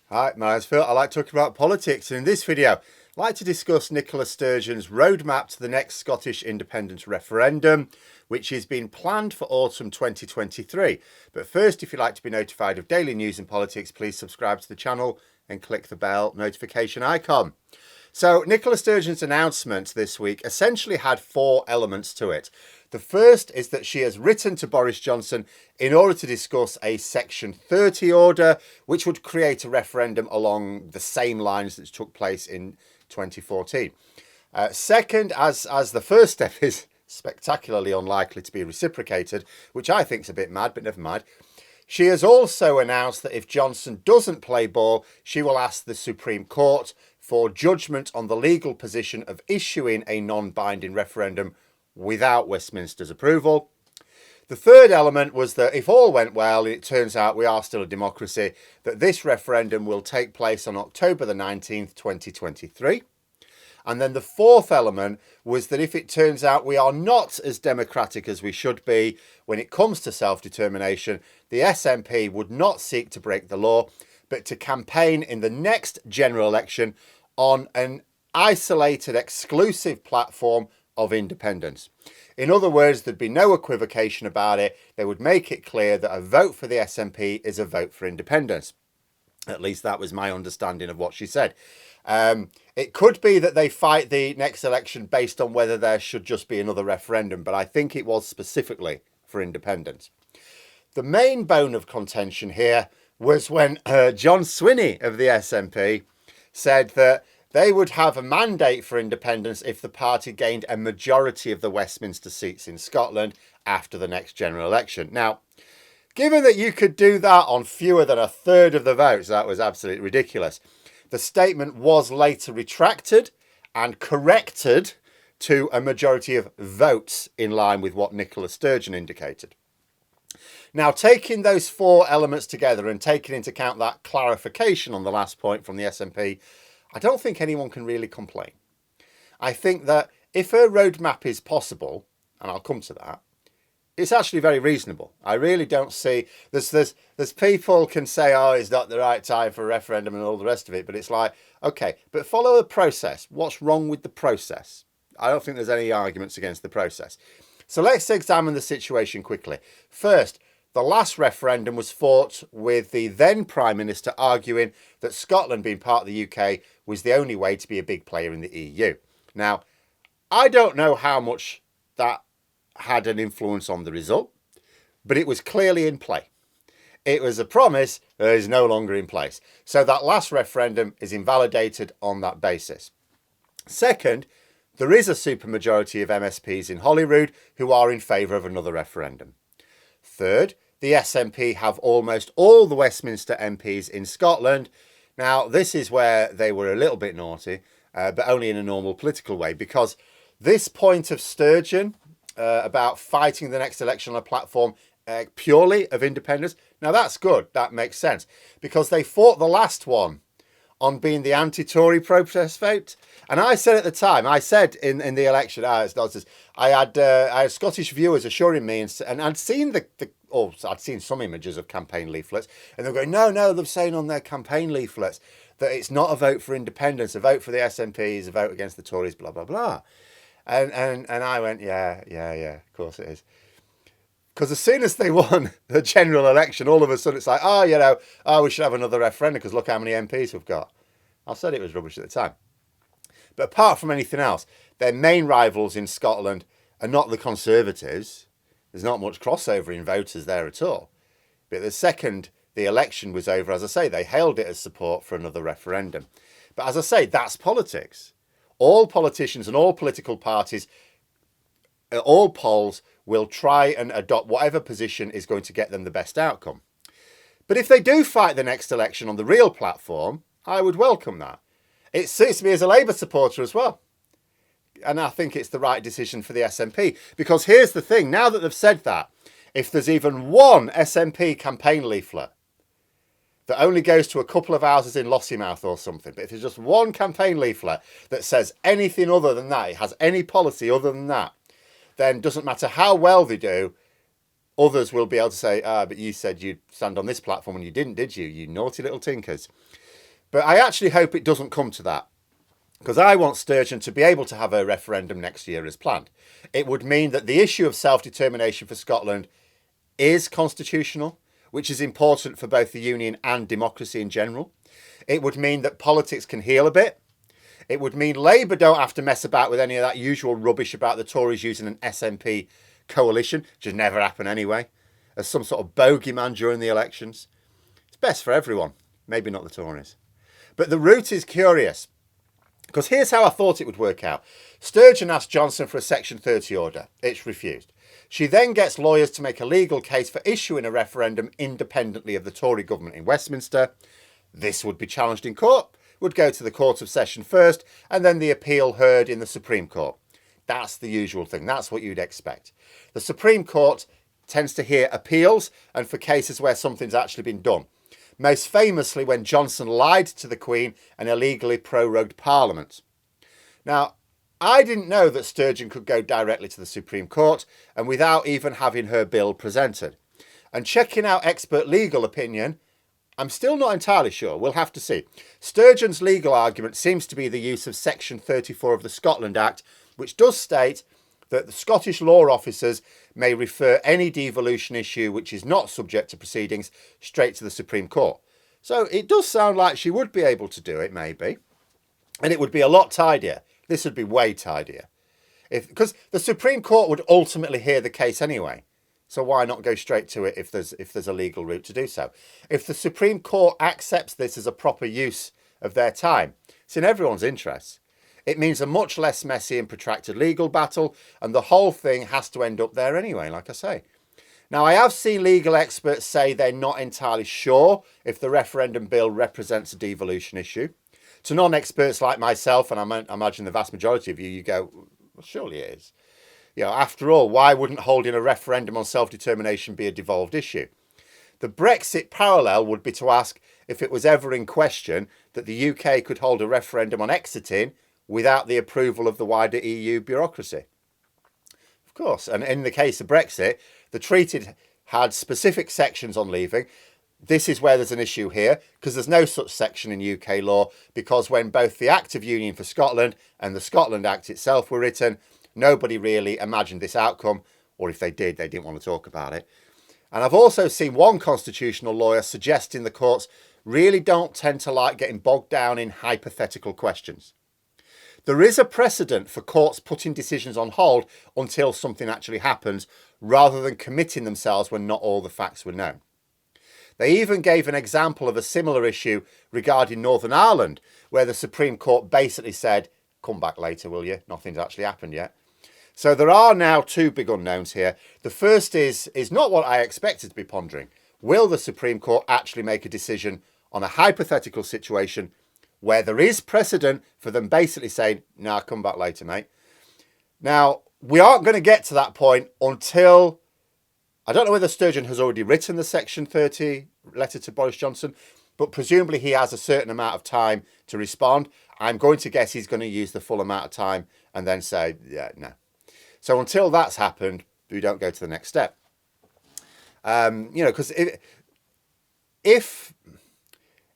Hi, my name's Phil. I like talking about politics, and in this video, I'd like to discuss Nicola Sturgeon's roadmap to the next Scottish independence referendum, which is being planned for autumn 2023. But first, if you'd like to be notified of daily news and politics, please subscribe to the channel and click the bell notification icon. So, Nicola Sturgeon's announcement this week essentially had four elements to it. The first is that she has written to Boris Johnson in order to discuss a Section 30 order, which would create a referendum along the same lines that took place in 2014. Second, as the first step is spectacularly unlikely to be reciprocated, which I think is a bit mad, but never mind. She has also announced that if Johnson doesn't play ball, she will ask the Supreme Court for judgment on the legal position of issuing a non-binding referendum without Westminster's approval. The third element was that if all went well, and it turns out we are still a democracy, that this referendum will take place on October the 19th, 2023. And then the fourth element was that if it turns out we are not as democratic as we should be when it comes to self-determination, the SNP would not seek to break the law, but to campaign in the next general election on an isolated, exclusive platform of independence. In other words, there'd be no equivocation about it. They would make it clear that a vote for the SNP is a vote for independence. At least that was my understanding of what she said. It could be that they fight the next election based on whether there should just be another referendum, but I think it was specifically for independence. The main bone of contention here was when John Swinney of the SNP said that they would have a mandate for independence if the party gained a majority of the Westminster seats in Scotland after the next general election. Now, given that you could do that on fewer than a third of the votes, that was absolutely ridiculous. The statement was later retracted and corrected to a majority of votes in line with what Nicola Sturgeon indicated. Now, taking those four elements together and taking into account that clarification on the last point from the SNP, I don't think anyone can really complain. I think that if her roadmap is possible, and I'll come to that, it's actually very reasonable. I really don't see there's people can say, oh, it's not the right time for a referendum and all the rest of it, but it's like, okay, but follow the process. What's wrong with the process? I don't think there's any arguments against the process. So let's examine the situation quickly. First, the last referendum was fought with the then Prime Minister arguing that Scotland, being part of the UK, was the only way to be a big player in the EU. Now, I don't know how much that had an influence on the result, but it was clearly in play. It was a promise that is no longer in place. So that last referendum is invalidated on that basis. Second, there is a supermajority of MSPs in Holyrood who are in favour of another referendum. Third, the SNP have almost all the Westminster MPs in Scotland. Now, this is where they were a little bit naughty, but only in a normal political way, because this point of Sturgeon about fighting the next election on a platform purely of independence, now that's good, that makes sense, because they fought the last one on being the anti-Tory protest vote. And I said at the time, I said in the election, it's nonsense. I had Scottish viewers assuring me, and I'd seen I'd seen some images of campaign leaflets, and they're going, no, they're saying on their campaign leaflets that it's not a vote for independence, a vote for the SNP is a vote against the Tories, blah, blah, blah. And I went, yeah, of course it is. Because as soon as they won the general election, all of a sudden it's like, we should have another referendum because look how many MPs we've got. I said it was rubbish at the time. But apart from anything else, their main rivals in Scotland are not the Conservatives. There's not much crossover in voters there at all. But the second the election was over, as I say, they hailed it as support for another referendum. But as I say, that's politics. All politicians and all political parties, all polls will try and adopt whatever position is going to get them the best outcome. But if they do fight the next election on the real platform, I would welcome that. It suits me as a Labour supporter as well. And I think it's the right decision for the SNP. Because here's the thing, now that they've said that, if there's even one SNP campaign leaflet that only goes to a couple of houses in Lossiemouth or something, but if there's just one campaign leaflet that says anything other than that, it has any policy other than that, then doesn't matter how well they do, Others will be able to say, but you said you'd stand on this platform and you didn't, did you? You naughty little tinkers. But I actually hope it doesn't come to that, because I want Sturgeon to be able to have a referendum next year as planned. It would mean that the issue of self-determination for Scotland is constitutional, which is important for both the Union and democracy in general. It would mean that politics can heal a bit. It would mean Labour don't have to mess about with any of that usual rubbish about the Tories using an SNP coalition, which has never happened anyway, as some sort of bogeyman during the elections. It's best for everyone, maybe not the Tories. But the route is curious, because here's how I thought it would work out. Sturgeon asked Johnson for a Section 30 order. It's refused. She then gets lawyers to make a legal case for issuing a referendum independently of the Tory government in Westminster. This would be challenged in court, would go to the Court of Session first, and then the appeal heard in the Supreme Court. That's the usual thing. That's what you'd expect. The Supreme Court tends to hear appeals and for cases where something's actually been done. Most famously when Johnson lied to the Queen and illegally prorogued Parliament. Now, I didn't know that Sturgeon could go directly to the Supreme Court and without even having her bill presented. And checking out expert legal opinion, I'm still not entirely sure. We'll have to see. Sturgeon's legal argument seems to be the use of Section 34 of the Scotland Act, which does state that the Scottish law officers may refer any devolution issue which is not subject to proceedings straight to the Supreme Court. So it does sound like she would be able to do it, maybe. And it would be a lot tidier. This would be way tidier. Because the Supreme Court would ultimately hear the case anyway. So why not go straight to it if there's a legal route to do so? If the Supreme Court accepts this as a proper use of their time, it's in everyone's interest. It means a much less messy and protracted legal battle, and the whole thing has to end up there anyway, like I say. Now, I have seen legal experts say they're not entirely sure if the referendum bill represents a devolution issue. To non-experts like myself, and I imagine the vast majority of you, you go, well, surely it is. You know, after all, why wouldn't holding a referendum on self-determination be a devolved issue? The Brexit parallel would be to ask if it was ever in question that the UK could hold a referendum on exiting without the approval of the wider EU bureaucracy. Of course, and in the case of Brexit, the treaty had specific sections on leaving. This is where there's an issue here, because there's no such section in UK law, because when both the Act of Union for Scotland and the Scotland Act itself were written, nobody really imagined this outcome, or if they did, they didn't want to talk about it. And I've also seen one constitutional lawyer suggesting the courts really don't tend to like getting bogged down in hypothetical questions. There is a precedent for courts putting decisions on hold until something actually happens, rather than committing themselves when not all the facts were known. They even gave an example of a similar issue regarding Northern Ireland, where the Supreme Court basically said, come back later, will you? Nothing's actually happened yet. So there are now two big unknowns here. The first is not what I expected to be pondering. Will the Supreme Court actually make a decision on a hypothetical situation where there is precedent for them basically saying, nah, come back later, mate. Now, we aren't going to get to that point until, I don't know whether Sturgeon has already written the Section 30 letter to Boris Johnson, but presumably he has a certain amount of time to respond. I'm going to guess he's going to use the full amount of time and then say, yeah, no. So until that's happened, we don't go to the next step. Because if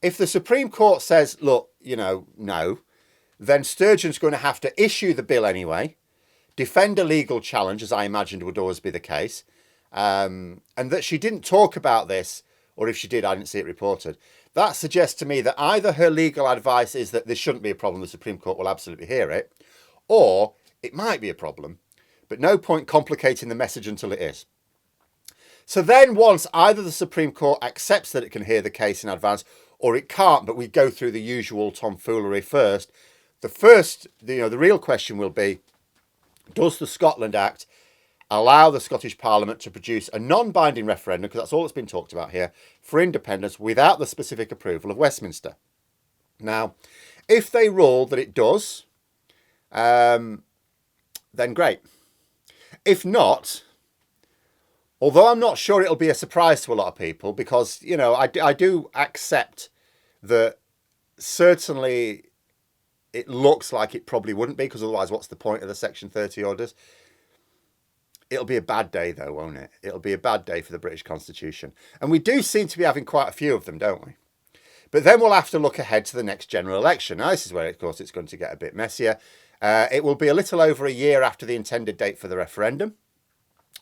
the Supreme Court says, look, no, then Sturgeon's going to have to issue the bill anyway, defend a legal challenge, as I imagined would always be the case, and that she didn't talk about this, or if she did, I didn't see it reported. That suggests to me that either her legal advice is that this shouldn't be a problem, the Supreme Court will absolutely hear it, or it might be a problem, but no point complicating the message until it is. So then once either the Supreme Court accepts that it can hear the case in advance, or it can't, but we go through the usual tomfoolery first, the real question will be, does the Scotland Act allow the Scottish Parliament to produce a non-binding referendum, because that's all that's been talked about here, for independence without the specific approval of Westminster? Now, if they rule that it does, then great. If not, although I'm not sure it'll be a surprise to a lot of people, because, I do accept that certainly it looks like it probably wouldn't be, because otherwise what's the point of the Section 30 orders? It'll be a bad day though, won't it? It'll be a bad day for the British Constitution. And we do seem to be having quite a few of them, don't we? But then we'll have to look ahead to the next general election. Now, this is where, of course, it's going to get a bit messier. It will be a little over a year after the intended date for the referendum.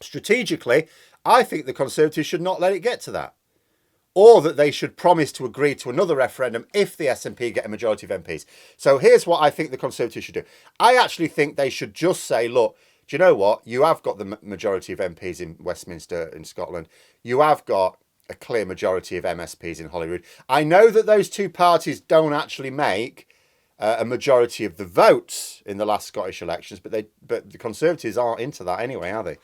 Strategically, I think the Conservatives should not let it get to that. Or that they should promise to agree to another referendum if the SNP get a majority of MPs. So here's what I think the Conservatives should do. I actually think they should just say, look, do you know what? You have got the majority of MPs in Westminster in Scotland. You have got a clear majority of MSPs in Holyrood. I know that those two parties don't actually make a majority of the votes in the last Scottish elections, but the Conservatives aren't into that anyway, are they?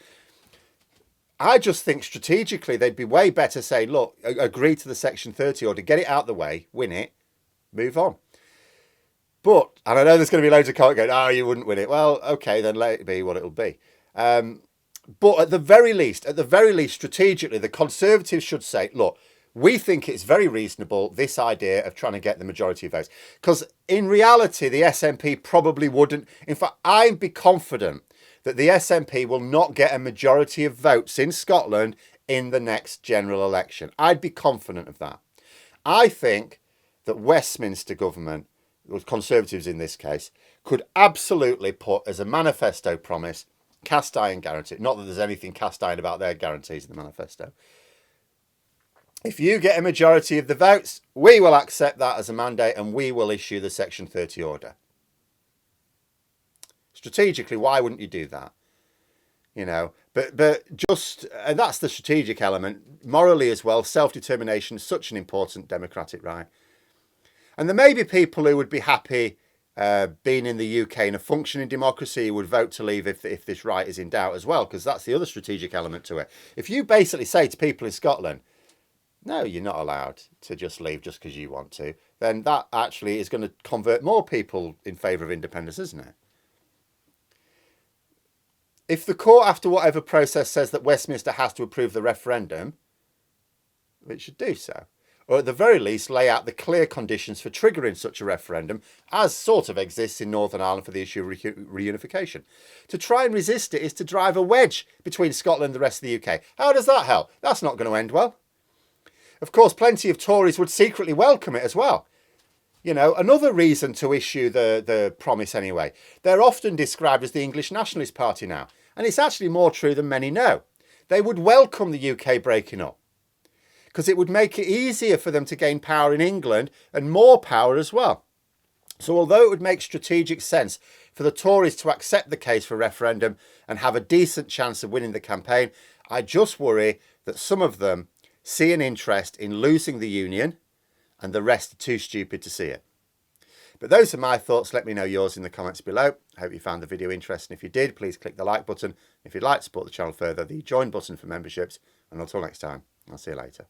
I just think strategically they'd be way better saying, look, agree to the Section 30 order, get it out the way, win it, move on. But, and I know there's going to be loads of comment going, oh, you wouldn't win it. Well, okay, then let it be what it'll be. But at the very least, strategically, the Conservatives should say, look, we think it's very reasonable, this idea of trying to get the majority of votes. Because in reality, the SNP probably wouldn't. In fact, I'd be confident that the SNP will not get a majority of votes in Scotland in the next general election. I'd be confident of that. I think that Westminster government, with Conservatives in this case, could absolutely put as a manifesto promise, cast iron guarantee. Not that there's anything cast iron about their guarantees in the manifesto. If you get a majority of the votes, we will accept that as a mandate and we will issue the Section 30 order. Strategically, why wouldn't you do that? You know, but just, and that's the strategic element. Morally as well, self-determination is such an important democratic right. And there may be people who would be happy being in the UK in a functioning democracy who would vote to leave if this right is in doubt as well, because that's the other strategic element to it. If you basically say to people in Scotland, no, you're not allowed to just leave just because you want to, then that actually is going to convert more people in favour of independence, isn't it? If the court, after whatever process, says that Westminster has to approve the referendum, it should do so. Or at the very least, lay out the clear conditions for triggering such a referendum, as sort of exists in Northern Ireland for the issue of reunification. To try and resist it is to drive a wedge between Scotland and the rest of the UK. How does that help? That's not going to end well. Of course, plenty of Tories would secretly welcome it as well. You know, another reason to issue the promise anyway. They're often described as the English Nationalist Party now. And it's actually more true than many know. They would welcome the UK breaking up, because it would make it easier for them to gain power in England and more power as well. So although it would make strategic sense for the Tories to accept the case for a referendum and have a decent chance of winning the campaign, I just worry that some of them see an interest in losing the union and the rest are too stupid to see it. But those are my thoughts. Let me know yours in the comments below. I hope you found the video interesting. If you did, please click the like button. If you'd like to support the channel further, the join button for memberships. And until next time, I'll see you later.